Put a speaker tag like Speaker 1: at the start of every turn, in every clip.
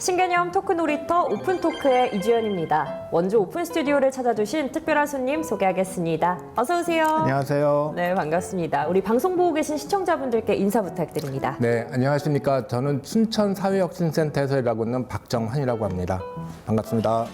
Speaker 1: 신개념 토크 놀이터 오픈토크의 이주연입니다. 원주 오픈 스튜디오를 찾아주신 특별한 손님 소개하겠습니다. 어서 오세요.
Speaker 2: 안녕하세요.
Speaker 1: 네, 반갑습니다. 우리 방송 보고 계신 시청자분들께 인사 부탁드립니다.
Speaker 2: 네, 안녕하십니까. 저는 춘천 사회혁신센터에서 일하고 있는 박정환이라고 합니다. 반갑습니다.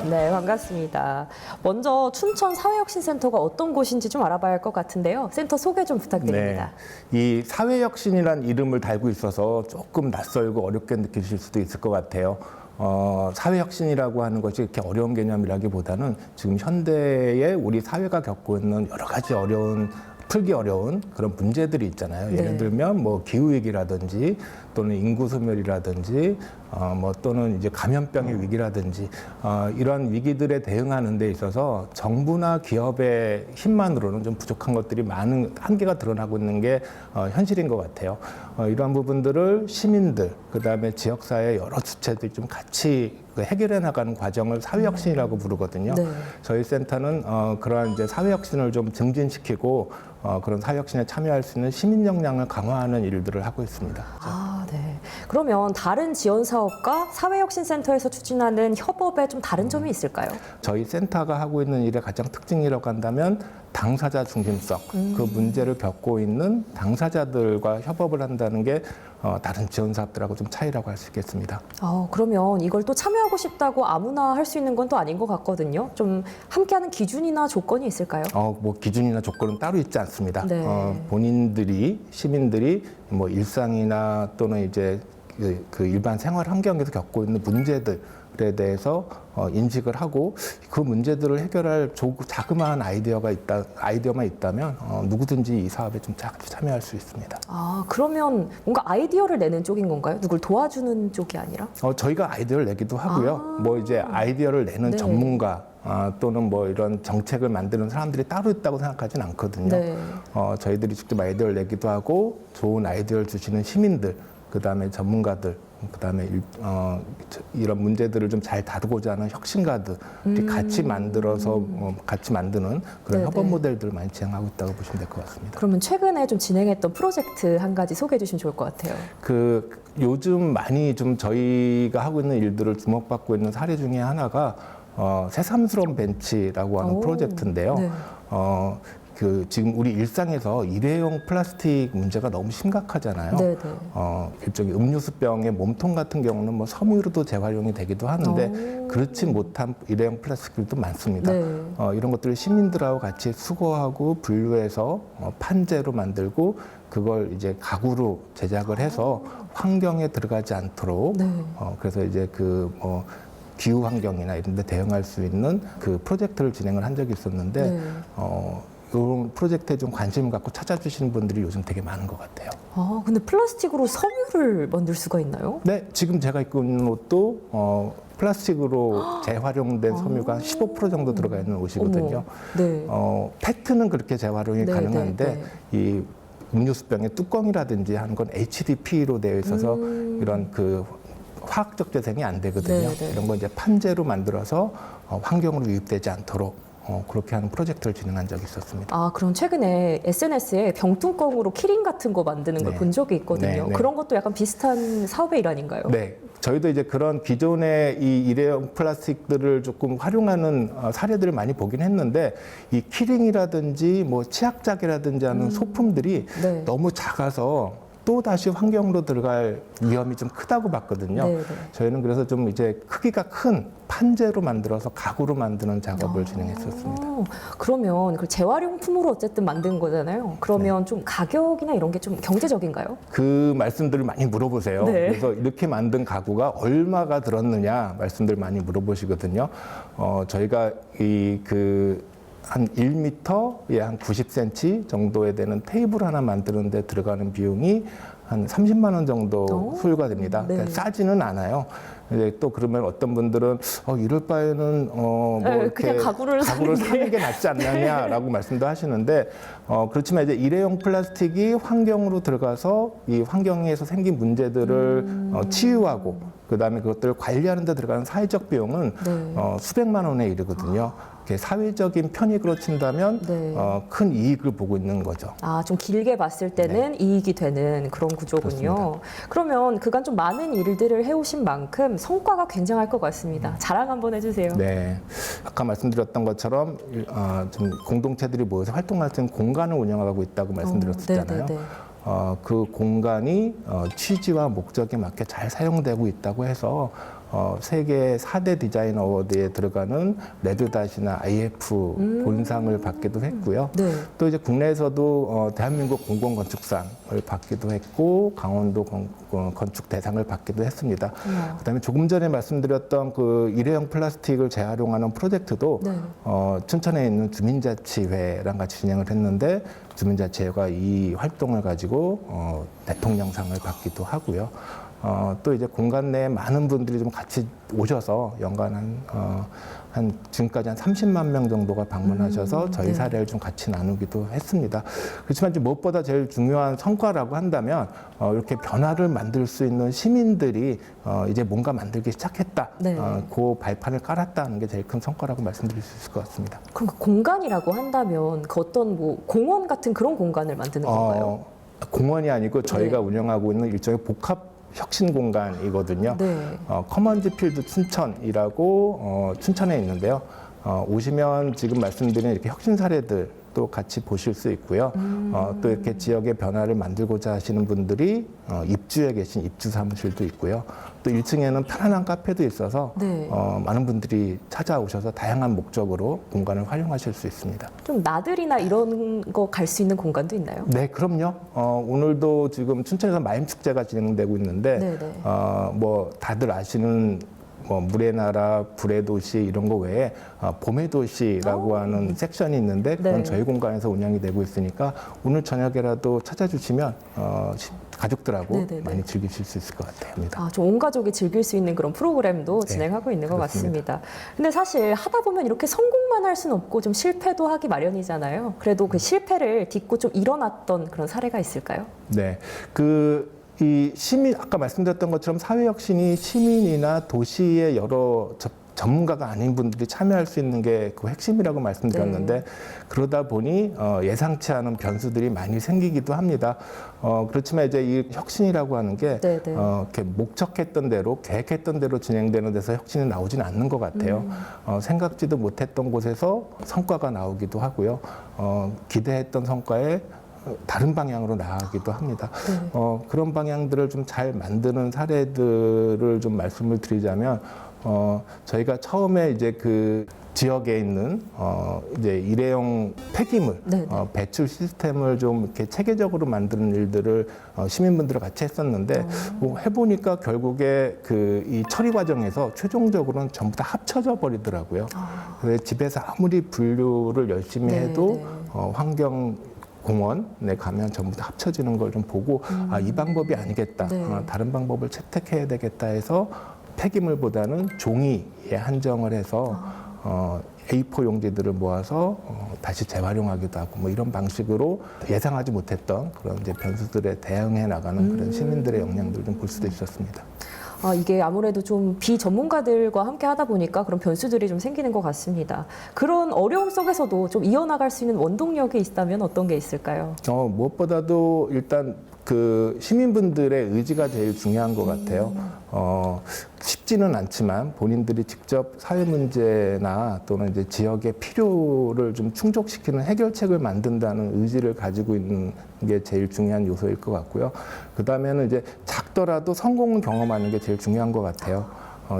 Speaker 1: 네, 반갑습니다. 먼저 춘천 사회혁신센터가 어떤 곳인지 좀 알아봐야 할 것 같은데요. 센터 소개 좀 부탁드립니다.
Speaker 2: 네, 이 사회혁신이라는 이름을 달고 있어서 조금 낯설고 어렵게 느끼실 수도 있을 것 같아요. 사회혁신이라고 하는 것이 이렇게 어려운 개념이라기보다는 지금 현대에 우리 사회가 겪고 있는 여러 가지 풀기 어려운 그런 문제들이 있잖아요. 예를 들면 뭐 기후위기라든지 또는 인구 소멸이라든지 뭐 또는 이제 감염병의 위기라든지 이런 위기들에 대응하는 데 있어서 정부나 기업의 힘만으로는 좀 부족한 것들이 많은 한계가 드러나고 있는 게 현실인 것 같아요. 이러한 부분들을 시민들 그다음에 지역사회 여러 주체들이 좀 같이 해결해 나가는 과정을 사회혁신이라고 부르거든요. 네. 저희 센터는 그러한 이제 사회혁신을 좀 증진시키고 그런 사회혁신에 참여할 수 있는 시민 역량을 강화하는 일들을 하고 있습니다.
Speaker 1: 아, 네. 그러면 다른 지원 사업과 사회혁신센터에서 추진하는 협업에 좀 다른 점이 있을까요?
Speaker 2: 저희 센터가 하고 있는 일의 가장 특징이라고 한다면 당사자 중심성, 그 문제를 겪고 있는 당사자들과 협업을 한다는 게 다른 지원 사업들하고 좀 차이라고 할 수 있겠습니다.
Speaker 1: 그러면 이걸 또 참여하고 싶다고 아무나 할 수 있는 건 또 아닌 것 같거든요. 좀 함께하는 기준이나 조건이 있을까요?
Speaker 2: 뭐 기준이나 조건은 따로 있지 않습니다.
Speaker 1: 네.
Speaker 2: 본인들이 시민들이 뭐 일상이나 또는 이제 그 일반 생활 환경에서 겪고 있는 문제들에 대해서 인식을 하고 그 문제들을 해결할 자그마한 아이디어만 있다면 누구든지 이 사업에 좀 참여할 수 있습니다.
Speaker 1: 그러면 뭔가 아이디어를 내는 쪽인 건가요? 누굴 도와주는 쪽이 아니라?
Speaker 2: 저희가 아이디어를 내기도 하고요. 뭐 이제 아이디어를 내는
Speaker 1: 네.
Speaker 2: 전문가 또는 뭐 이런 정책을 만드는 사람들이 따로 있다고 생각하진 않거든요. 네. 저희들이 직접 아이디어를 내기도 하고 좋은 아이디어를 주시는 시민들, 그다음에 전문가들, 그다음에 이런 문제들을 좀 잘 다루고자 하는 혁신가들이 같이 만들어서 같이 만드는 그런 협업 모델들을 많이 진행하고 있다고 보시면 될 것 같습니다.
Speaker 1: 그러면 최근에 좀 진행했던 프로젝트 한 가지 소개해 주시면 좋을 것 같아요.
Speaker 2: 요즘 많이 좀 저희가 하고 있는 일들을 주목받고 있는 사례 중에 하나가 새삼스러운 벤치라고 하는 프로젝트인데요. 네. 지금 우리 일상에서 일회용 플라스틱 문제가 너무 심각하잖아요. 일종의 음료수병의 몸통 같은 경우는 뭐 섬유로도 재활용이 되기도 하는데 그렇지 못한 일회용 플라스틱들도 많습니다. 이런 것들을 시민들하고 같이 수거하고 분류해서 판재로 만들고 그걸 이제 가구로 제작을 해서 환경에 들어가지 않도록 그래서 이제 기후 환경이나 이런 데 대응할 수 있는 그 프로젝트를 진행을 한 적이 있었는데 이런 프로젝트에 좀 관심을 갖고 찾아주시는 분들이 요즘 되게 많은 것 같아요.
Speaker 1: 근데 플라스틱으로 섬유를 만들 수가 있나요?
Speaker 2: 네, 지금 제가 입고 있는 옷도 플라스틱으로 재활용된 섬유가 15% 정도 들어가 있는 옷이거든요. 페트는 그렇게 재활용이 가능한데 이 음료수병의 뚜껑이라든지 하는 건 HDP로 되어 있어서 이런 화학적 재생이 안 되거든요. 이런 거 이제 판재로 만들어서 환경으로 유입되지 않도록 그렇게 하는 프로젝트를 진행한 적이 있었습니다.
Speaker 1: 그럼 최근에 SNS에 병뚜껑으로 키링 같은 거 만드는 걸 본 적이 있거든요. 그런 것도 약간 비슷한 사업의 일환인가요?
Speaker 2: 네. 저희도 이제 그런 기존의 이 일회용 플라스틱들을 조금 활용하는 사례들을 많이 보긴 했는데 이 키링이라든지 뭐 치약작이라든지 하는 소품들이 너무 작아서 또 다시 환경으로 들어갈 위험이 좀 크다고 봤거든요. 저희는 그래서 좀 이제 크기가 큰 판재로 만들어서 가구로 만드는 작업을 진행했었습니다.
Speaker 1: 그러면 그 재활용품으로 어쨌든 만든 거잖아요. 그러면 좀 가격이나 이런 게 좀 경제적인가요?
Speaker 2: 그 말씀들을 많이 물어보세요. 그래서 이렇게 만든 가구가 얼마가 들었느냐 말씀들 많이 물어보시거든요. 저희가 한 1m에 한 90cm 정도에 되는 테이블 하나 만드는 데 들어가는 비용이 한 30만 원 정도 소요가 됩니다. 그러니까 싸지는 않아요. 또 그러면 어떤 분들은 이럴 바에는 이렇게 가구를 사는 게 낫지 않느냐라고 말씀도 하시는데 그렇지만 이제 일회용 플라스틱이 환경으로 들어가서 이 환경에서 생긴 문제들을 치유하고 그다음에 그것들을 관리하는 데 들어가는 사회적 비용은 수백만 원에 이르거든요. 이렇게 사회적인 편익으로 친다면
Speaker 1: 네.
Speaker 2: 큰 이익을 보고 있는 거죠.
Speaker 1: 아, 좀 길게 봤을 때는 이익이 되는 그런 구조군요.
Speaker 2: 그렇습니다.
Speaker 1: 그러면 그간 좀 많은 일들을 해오신 만큼 성과가 굉장할 것 같습니다. 자랑 한번 해주세요.
Speaker 2: 네, 아까 말씀드렸던 것처럼 좀 공동체들이 모여서 활동할 수 있는 공간을 운영하고 있다고 말씀드렸었잖아요.
Speaker 1: 네네네.
Speaker 2: 그 공간이 취지와 목적에 맞게 잘 사용되고 있다고 해서 세계 4대 디자인 어워드에 들어가는 레드닷이나 IF 본상을 받기도 했고요.
Speaker 1: 네.
Speaker 2: 또 이제 국내에서도 대한민국 공공건축상을 받기도 했고 강원도 건축 대상을 받기도 했습니다. 그다음에 조금 전에 말씀드렸던 그 일회용 플라스틱을 재활용하는 프로젝트도
Speaker 1: 네.
Speaker 2: 춘천에 있는 주민자치회랑 같이 진행을 했는데 주민자치회가 이 활동을 가지고 대통령상을 받기도 하고요. 또 이제 공간 내에 많은 분들이 좀 같이 오셔서 연간 한 지금까지 한 30만 명 정도가 방문하셔서 저희
Speaker 1: 네.
Speaker 2: 사례를 좀 같이 나누기도 했습니다. 그렇지만 이제 무엇보다 제일 중요한 성과라고 한다면 이렇게 변화를 만들 수 있는 시민들이 이제 뭔가 만들기 시작했다.
Speaker 1: 네.
Speaker 2: 그 발판을 깔았다는 게 제일 큰 성과라고 말씀드릴 수 있을 것 같습니다.
Speaker 1: 그럼 그 공간이라고 한다면 그 어떤 뭐 공원 같은 그런 공간을 만드는 건가요?
Speaker 2: 공원이 아니고 저희가
Speaker 1: 네.
Speaker 2: 운영하고 있는 일종의 복합 혁신 공간이거든요.
Speaker 1: 네.
Speaker 2: 커먼즈 필드 춘천이라고 춘천에 있는데요. 오시면 지금 말씀드린 이렇게 혁신 사례들도 같이 보실 수 있고요. 또 이렇게 지역의 변화를 만들고자 하시는 분들이 입주해 계신 입주 사무실도 있고요. 또 1층에는 편안한 카페도 있어서
Speaker 1: 네.
Speaker 2: 많은 분들이 찾아오셔서 다양한 목적으로 공간을 활용하실 수 있습니다.
Speaker 1: 좀 나들이나 이런 거 갈 수 있는 공간도 있나요?
Speaker 2: 네, 그럼요. 오늘도 지금 춘천에서 마임 축제가 진행되고 있는데,
Speaker 1: 네네.
Speaker 2: 뭐 다들 아시는 뭐 물의 나라, 불의 도시 이런 거 외에 봄의 도시라고 하는 섹션이 있는데 그건
Speaker 1: 네.
Speaker 2: 저희 공간에서 운영이 되고 있으니까 오늘 저녁에라도 찾아주시면 가족들하고
Speaker 1: 네네네.
Speaker 2: 많이 즐기실 수 있을 것 같아요.
Speaker 1: 아, 좀 온 가족이 즐길 수 있는 그런 프로그램도
Speaker 2: 네,
Speaker 1: 진행하고 있는 것
Speaker 2: 그렇습니다.
Speaker 1: 같습니다. 근데 사실 하다 보면 이렇게 성공만 할 수는 없고 좀 실패도 하기 마련이잖아요. 그래도 그 실패를 딛고 좀 일어났던 그런 사례가 있을까요?
Speaker 2: 네, 이 시민 아까 말씀드렸던 것처럼 사회혁신이 시민이나 도시의 여러 전문가가 아닌 분들이 참여할 수 있는 게 그 핵심이라고 말씀드렸는데
Speaker 1: 네.
Speaker 2: 그러다 보니 예상치 않은 변수들이 많이 생기기도 합니다. 그렇지만 이제 이 혁신이라고 하는 게
Speaker 1: 네, 네.
Speaker 2: 이렇게 목적했던 대로 계획했던 대로 진행되는 데서 혁신이 나오진 않는 것 같아요. 생각지도 못했던 곳에서 성과가 나오기도 하고요. 기대했던 성과에 다른 방향으로 나아가기도 합니다.
Speaker 1: 네.
Speaker 2: 그런 방향들을 좀 잘 만드는 사례들을 좀 말씀을 드리자면, 저희가 처음에 이제 그 지역에 있는 이제 일회용 폐기물
Speaker 1: 네네.
Speaker 2: 배출 시스템을 좀 이렇게 체계적으로 만드는 일들을 시민분들과 같이 했었는데 뭐 해보니까 결국에 그 이 처리 과정에서 최종적으로는 전부 다 합쳐져 버리더라고요. 그래서 집에서 아무리 분류를 열심히 해도
Speaker 1: 네네.
Speaker 2: 환경 공원에 가면 전부 다 합쳐지는 걸 좀 보고 이 방법이 아니겠다.
Speaker 1: 네.
Speaker 2: 다른 방법을 채택해야 되겠다 해서 폐기물보다는 종이에 한정을 해서 A4 용지들을 모아서 다시 재활용하기도 하고 뭐 이런 방식으로 예상하지 못했던 그런 이제 변수들에 대응해 나가는 그런 시민들의 역량들을 좀 볼 수도 있었습니다.
Speaker 1: 이게 아무래도 좀 비전문가들과 함께 하다 보니까 그런 변수들이 좀 생기는 것 같습니다. 그런 어려움 속에서도 좀 이어나갈 수 있는 원동력이 있다면 어떤 게 있을까요?
Speaker 2: 무엇보다도 일단 그 시민분들의 의지가 제일 중요한 것 같아요. 쉽지는 않지만 본인들이 직접 사회 문제나 또는 이제 지역의 필요를 좀 충족시키는 해결책을 만든다는 의지를 가지고 있는 게 제일 중요한 요소일 것 같고요. 그 다음에는 이제 작더라도 성공을 경험하는 게 제일 중요한 것 같아요.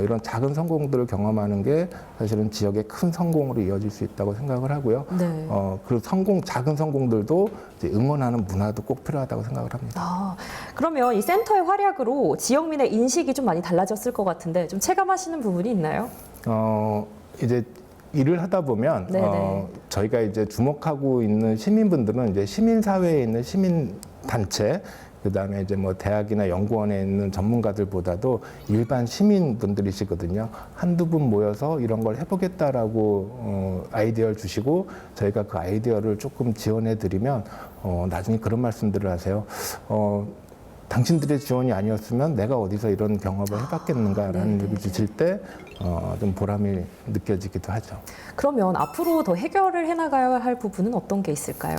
Speaker 2: 이런 작은 성공들을 경험하는 게 사실은 지역의 큰 성공으로 이어질 수 있다고 생각을 하고요.
Speaker 1: 네.
Speaker 2: 그 작은 성공들도 이제 응원하는 문화도 꼭 필요하다고 생각을 합니다.
Speaker 1: 그러면 이 센터의 활약으로 지역민의 인식이 좀 많이 달라졌을 것 같은데 좀 체감하시는 부분이 있나요?
Speaker 2: 이제 일을 하다 보면
Speaker 1: 네네.
Speaker 2: 저희가 이제 주목하고 있는 시민분들은 이제 시민사회에 있는 시민 단체 그다음에 이제 뭐 대학이나 연구원에 있는 전문가들보다도 일반 시민분들이시거든요. 한두 분 모여서 이런 걸 해보겠다라고 아이디어를 주시고 저희가 그 아이디어를 조금 지원해 드리면 나중에 그런 말씀들을 하세요. 당신들의 지원이 아니었으면 내가 어디서 이런 경험을 해봤겠는가라는
Speaker 1: 네.
Speaker 2: 얘기 주실 때 좀 보람이 느껴지기도 하죠.
Speaker 1: 그러면 앞으로 더 해결을 해나가야 할 부분은 어떤 게 있을까요?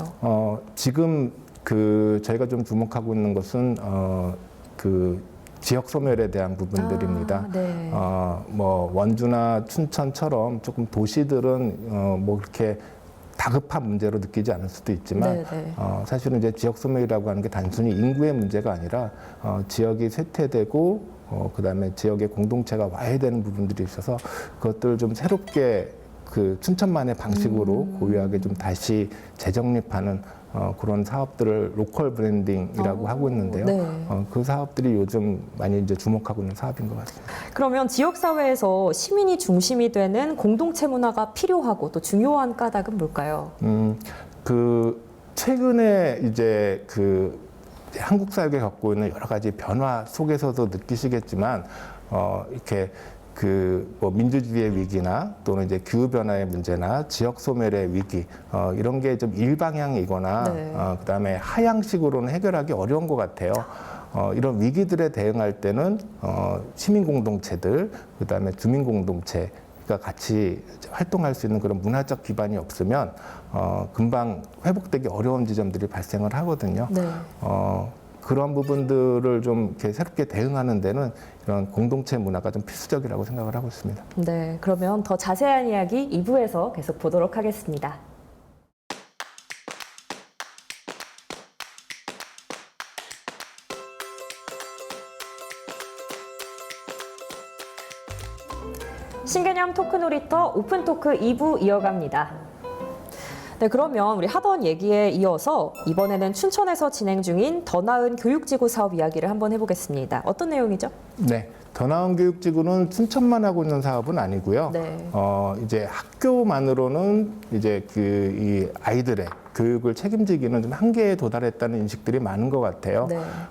Speaker 2: 지금 저희가 좀 주목하고 있는 것은 그 지역 소멸에 대한 부분들입니다.
Speaker 1: 네.
Speaker 2: 뭐 원주나 춘천처럼 조금 도시들은 뭐 그렇게 다급한 문제로 느끼지 않을 수도 있지만 사실은 이제 지역 소멸이라고 하는 게 단순히 인구의 문제가 아니라 지역이 쇠퇴되고 그다음에 지역의 공동체가 와야 되는 부분들이 있어서 그것들을 좀 새롭게 그 춘천만의 방식으로 고유하게 좀 다시 재정립하는 그런 사업들을 로컬 브랜딩이라고 하고 있는데요. 그 사업들이 요즘 많이 이제 주목하고 있는 사업인 것 같습니다.
Speaker 1: 그러면 지역 사회에서 시민이 중심이 되는 공동체 문화가 필요하고 또 중요한 까닭은 뭘까요?
Speaker 2: 그 최근에 이제 그 한국 사회가 겪고 있는 여러 가지 변화 속에서도 느끼시겠지만 이렇게 그 뭐 민주주의의 위기나 또는 이제 기후 변화의 문제나 지역 소멸의 위기 이런 게 좀 일방향이거나 그다음에 하향식으로는 해결하기 어려운 것 같아요. 이런 위기들에 대응할 때는 시민 공동체들 그다음에 주민 공동체가 같이 활동할 수 있는 그런 문화적 기반이 없으면 금방 회복되기 어려운 지점들이 발생을 하거든요. 그런 부분들을 좀 이렇게 새롭게 대응하는 데는 이런 공동체 문화가 좀 필수적이라고 생각을 하고 있습니다.
Speaker 1: 네, 그러면 더 자세한 이야기 2부에서 계속 보도록 하겠습니다. 신개념 토크 놀이터 오픈 토크 2부 이어갑니다. 네, 그러면 우리 하던 얘기에 이어서 이번에는 춘천에서 진행 중인 더 나은 교육지구 사업 이야기를 한번 해보겠습니다. 어떤 내용이죠?
Speaker 2: 네, 더 나은 교육지구는 춘천만 하고 있는 사업은 아니고요. 이제 학교만으로는 이제 이 아이들의 교육을 책임지기는 좀 한계에 도달했다는 인식들이 많은 것 같아요.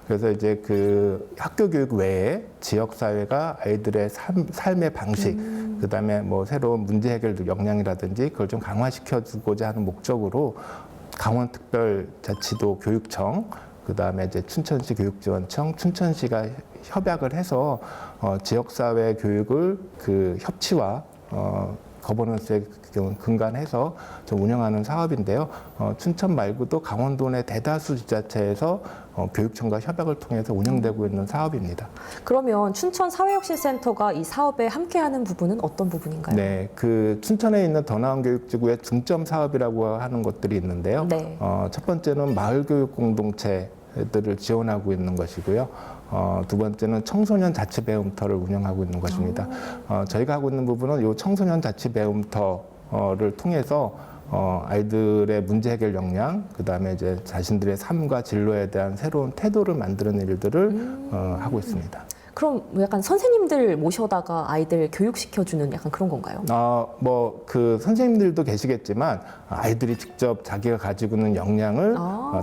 Speaker 2: 그래서 이제 그 학교 교육 외에 지역 사회가 아이들의 삶의 방식, 그다음에 뭐 새로운 문제 해결 역량이라든지 그걸 좀 강화시켜 주고자 하는 목적으로 강원특별자치도 교육청, 그다음에 이제 춘천시 교육지원청, 춘천시가 협약을 해서 지역사회 교육을 그 협치와 거버넌스에 근간해서 좀 운영하는 사업인데요. 춘천 말고도 강원도 내 대다수 지자체에서 교육청과 협약을 통해서 운영되고 있는 사업입니다.
Speaker 1: 그러면 춘천 사회혁신센터가 이 사업에 함께하는 부분은 어떤 부분인가요?
Speaker 2: 네, 그 춘천에 있는 더 나은 교육지구의 중점 사업이라고 하는 것들이 있는데요. 첫 번째는 마을교육 공동체들을 지원하고 있는 것이고요. 두 번째는 청소년 자치 배움터를 운영하고 있는 것입니다. 저희가 하고 있는 부분은 이 청소년 자치 배움터를 통해서 아이들의 문제 해결 역량, 그다음에 이제 자신들의 삶과 진로에 대한 새로운 태도를 만드는 일들을 하고 있습니다.
Speaker 1: 그럼 약간 선생님들 모셔다가 아이들 교육시켜주는 약간 그런 건가요?
Speaker 2: 뭐 그 선생님들도 계시겠지만 아이들이 직접 자기가 가지고 있는 역량을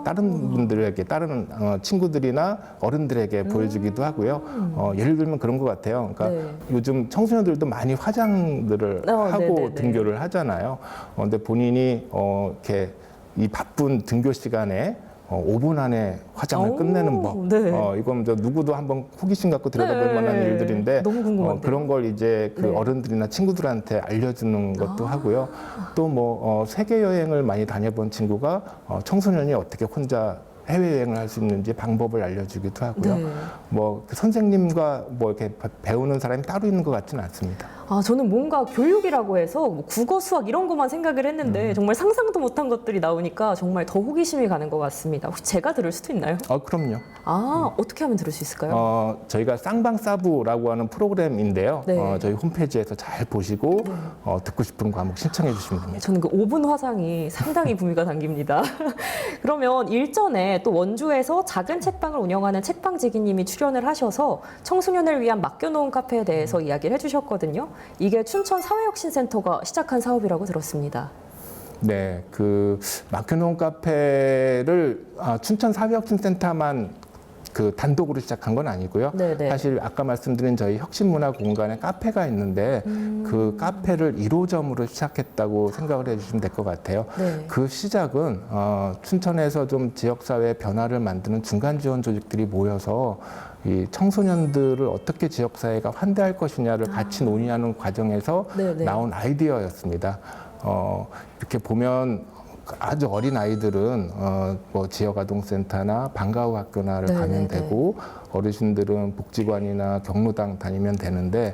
Speaker 2: 다른 분들에게, 다른 친구들이나 어른들에게 보여주기도 하고요. 예를 들면 그런 것 같아요. 그러니까 요즘 청소년들도 많이 화장들을 하고 등교를 하잖아요. 근데 본인이 이렇게 이 바쁜 등교 시간에 5분 안에 화장을 끝내는 법. 이건 누구도 한번 호기심 갖고 들여다볼 만한 일들인데
Speaker 1: 너무 궁금한데요.
Speaker 2: 그런 걸 이제 그 어른들이나 친구들한테 알려주는 것도 하고요. 또 뭐 세계 여행을 많이 다녀본 친구가 청소년이 어떻게 혼자 해외여행을 할 수 있는지 방법을 알려주기도 하고요. 뭐 선생님과 뭐 이렇게 배우는 사람이 따로 있는 것 같지는 않습니다.
Speaker 1: 저는 뭔가 교육이라고 해서 뭐 국어, 수학 이런 것만 생각을 했는데 정말 상상도 못한 것들이 나오니까 정말 더 호기심이 가는 것 같습니다. 혹시 제가 들을 수도 있나요?
Speaker 2: 그럼요.
Speaker 1: 어떻게 하면 들을 수 있을까요?
Speaker 2: 저희가 쌍방사부라고 하는 프로그램인데요. 저희 홈페이지에서 잘 보시고 듣고 싶은 과목 신청해 주시면 됩니다.
Speaker 1: 저는 그 5분 화장이 상당히 구미가 당깁니다. 그러면 일전에 또 원주에서 작은 책방을 운영하는 책방지기님이 출연을 하셔서 청소년을 위한 맡겨놓은 카페에 대해서 이야기를 해주셨거든요. 이게 춘천 사회혁신센터가 시작한 사업이라고 들었습니다.
Speaker 2: 네, 그 맡겨놓은 카페를 춘천 사회혁신센터만 그 단독으로 시작한 건 아니고요.
Speaker 1: 네네.
Speaker 2: 사실 아까 말씀드린 저희 혁신문화 공간에 카페가 있는데 그 카페를 1호점으로 시작했다고 생각을 해주시면 될 것 같아요.
Speaker 1: 네.
Speaker 2: 그 시작은 춘천에서 좀 지역사회 변화를 만드는 중간 지원 조직들이 모여서 이 청소년들을 어떻게 지역사회가 환대할 것이냐를 같이 논의하는 과정에서
Speaker 1: 네네.
Speaker 2: 나온 아이디어였습니다. 이렇게 보면 아주 어린 아이들은 뭐 지역아동센터나 방과후 학교나를
Speaker 1: 네네네.
Speaker 2: 가면 되고 어르신들은 복지관이나 경로당 다니면 되는데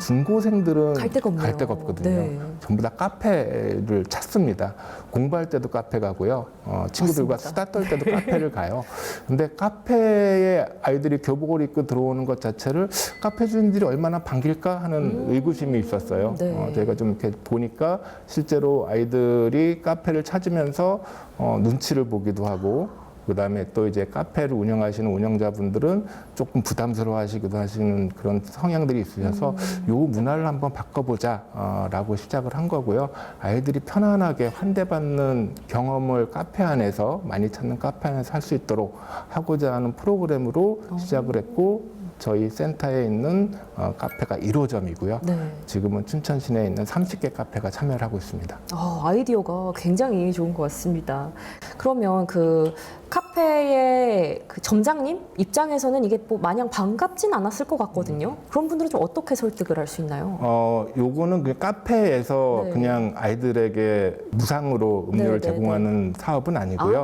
Speaker 2: 중고생들은
Speaker 1: 갈 데가 없네요.
Speaker 2: 없거든요.
Speaker 1: 네.
Speaker 2: 전부 다 카페를 찾습니다. 공부할 때도 카페 가고요. 친구들과
Speaker 1: 맞습니다.
Speaker 2: 수다 떨 때도 카페를 가요. 근데 카페에 아이들이 교복을 입고 들어오는 것 자체를 카페 주인들이 얼마나 반길까 하는 의구심이 있었어요.
Speaker 1: 네.
Speaker 2: 저희가 좀 이렇게 보니까 실제로 아이들이 카페를 찾으면서 눈치를 보기도 하고 그다음에 또 이제 카페를 운영하시는 운영자분들은 조금 부담스러워하시기도 하시는 그런 성향들이 있으셔서 요 문화를 한번 바꿔보자라고 시작을 한 거고요. 아이들이 편안하게 환대받는 경험을 카페 안에서 많이 찾는 카페 안에서 할 수 있도록 하고자 하는 프로그램으로 시작을 했고 저희 센터에 있는 카페가 1호점이고요.
Speaker 1: 네.
Speaker 2: 지금은 춘천 시내에 있는 30개 카페가 참여를 하고 있습니다.
Speaker 1: 아이디어가 굉장히 좋은 것 같습니다. 그러면 그 카페의 그 점장님 입장에서는 이게 뭐 마냥 반갑진 않았을 것 같거든요. 그런 분들은 좀 어떻게 설득을 할 수 있나요?
Speaker 2: 요거는 그냥 카페에서
Speaker 1: 네.
Speaker 2: 그냥 아이들에게 무상으로 음료를
Speaker 1: 네, 네,
Speaker 2: 제공하는 사업은 아니고요.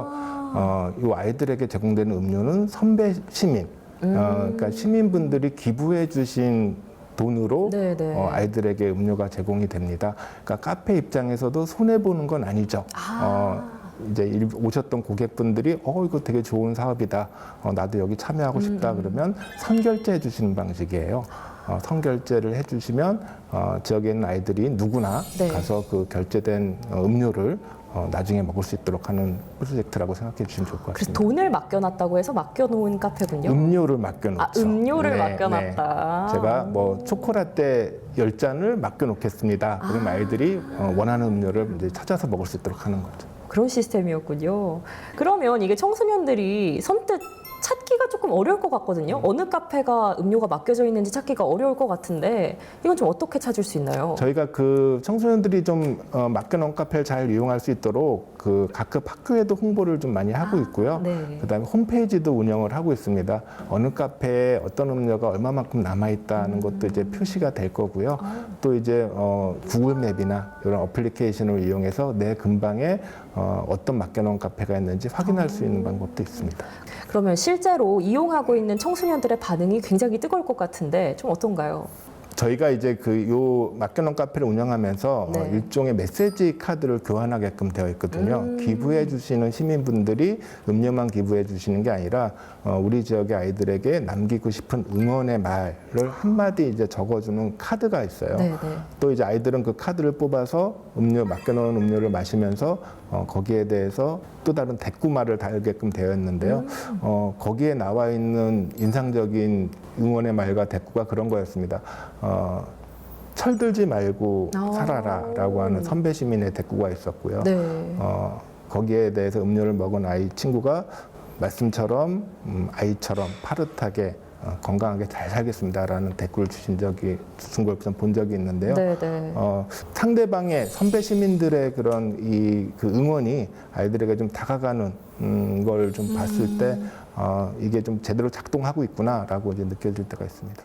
Speaker 2: 요 아이들에게 제공되는 음료는 선배 시민, 그러니까 시민분들이 기부해 주신 돈으로
Speaker 1: 네네.
Speaker 2: 아이들에게 음료가 제공이 됩니다. 그러니까 카페 입장에서도 손해 보는 건 아니죠. 이제 오셨던 고객분들이 이거 되게 좋은 사업이다. 나도 여기 참여하고 싶다. 그러면 선결제 해주시는 방식이에요. 선결제를 해주시면 지역에 있는 아이들이 누구나
Speaker 1: 네.
Speaker 2: 가서 그 결제된 음료를 나중에 먹을 수 있도록 하는 프로젝트라고 생각해 주시면 좋을 것
Speaker 1: 그래서
Speaker 2: 같습니다.
Speaker 1: 돈을 맡겨놨다고 해서 맡겨놓은 카페군요.
Speaker 2: 음료를 맡겨놓죠.
Speaker 1: 음료를
Speaker 2: 네,
Speaker 1: 맡겨놨다.
Speaker 2: 네. 제가 뭐 초코라떼 10잔을 맡겨놓겠습니다. 그럼 아이들이 원하는 음료를 이제 찾아서 먹을 수 있도록 하는 거죠.
Speaker 1: 그런 시스템이었군요. 그러면 이게 청소년들이 선뜻 찾기가 조금 어려울 것 같거든요. 어느 카페가 음료가 맡겨져 있는지 찾기가 어려울 것 같은데 이건 좀 어떻게 찾을 수 있나요?
Speaker 2: 저희가 그 청소년들이 좀 맡겨놓은 카페를 잘 이용할 수 있도록 그 각급 학교에도 홍보를 좀 많이 하고 있고요.
Speaker 1: 네.
Speaker 2: 그다음에 홈페이지도 운영을 하고 있습니다. 어느 카페에 어떤 음료가 얼마만큼 남아있다는 것도 이제 표시가 될 거고요. 또 이제 구글맵이나 이런 어플리케이션을 이용해서 내 근방에 어떤 맡겨놓은 카페가 있는지 확인할 수 있는 방법도 있습니다.
Speaker 1: 그러면 실제로 이용하고 있는 청소년들의 반응이 굉장히 뜨거울 것 같은데 좀 어떤가요?
Speaker 2: 저희가 이제 그 요 맡겨놓은 카페를 운영하면서
Speaker 1: 네.
Speaker 2: 일종의 메시지 카드를 교환하게끔 되어 있거든요. 기부해 주시는 시민분들이 음료만 기부해 주시는 게 아니라 우리 지역의 아이들에게 남기고 싶은 응원의 말을 한마디 이제 적어주는 카드가 있어요.
Speaker 1: 네, 네.
Speaker 2: 또 이제 아이들은 그 카드를 뽑아서 맡겨놓은 음료를 마시면서 거기에 대해서 또 다른 대꾸말을 달게끔 되어 있는데요. 거기에 나와 있는 인상적인 응원의 말과 대꾸가 그런 거였습니다. 철들지 말고 살아라라고 하는 선배 시민의 대꾸가 있었고요.
Speaker 1: 네.
Speaker 2: 거기에 대해서 음료를 먹은 아이 친구가 말씀처럼 아이처럼 파릇하게 건강하게 잘 살겠습니다라는 댓글을 주신 걸 본 적이 있는데요.
Speaker 1: 네, 네.
Speaker 2: 상대방의 선배 시민들의 그런 그 응원이 아이들에게 좀 다가가는 걸 좀 봤을 때 이게 좀 제대로 작동하고 있구나라고 이제 느껴질 때가 있습니다.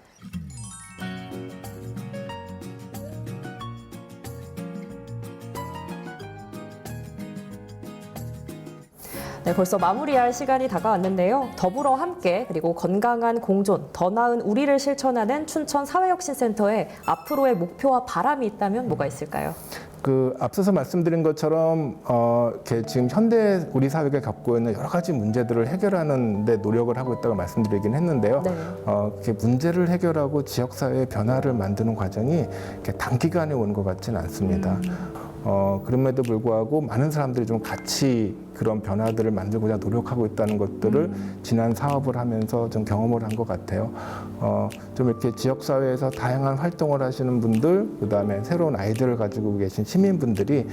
Speaker 1: 네, 벌써 마무리할 시간이 다가왔는데요. 더불어 함께 그리고 건강한 공존, 더 나은 우리를 실천하는 춘천 사회혁신센터의 앞으로의 목표와 바람이 있다면 뭐가 있을까요?
Speaker 2: 그 앞서서 말씀드린 것처럼 이렇게 지금 현대 우리 사회가 겪고 있는 여러 가지 문제들을 해결하는 데 노력을 하고 있다고 말씀드리긴 했는데요.
Speaker 1: 네.
Speaker 2: 이렇게 문제를 해결하고 지역 사회의 변화를 만드는 과정이 이렇게 단기간에 오는 것 같지는 않습니다. 그럼에도 불구하고 많은 사람들이 좀 같이 그런 변화들을 만들고자 노력하고 있다는 것들을 지난 사업을 하면서 좀 경험을 한 것 같아요. 좀 이렇게 지역사회에서 다양한 활동을 하시는 분들, 그다음에 새로운 아이디어를 가지고 계신 시민분들이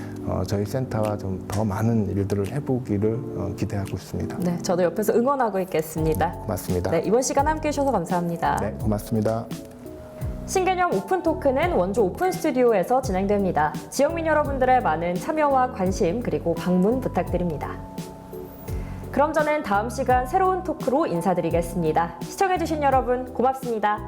Speaker 2: 저희 센터와 좀 더 많은 일들을 해보기를 기대하고 있습니다.
Speaker 1: 네, 저도 옆에서 응원하고 있겠습니다.
Speaker 2: 고맙습니다.
Speaker 1: 네, 이번 시간 함께 해주셔서 감사합니다.
Speaker 2: 네, 고맙습니다.
Speaker 1: 신개념 오픈 토크는 원주 오픈 스튜디오에서 진행됩니다. 지역민 여러분들의 많은 참여와 관심 그리고 방문 부탁드립니다. 그럼 저는 다음 시간 새로운 토크로 인사드리겠습니다. 시청해주신 여러분 고맙습니다.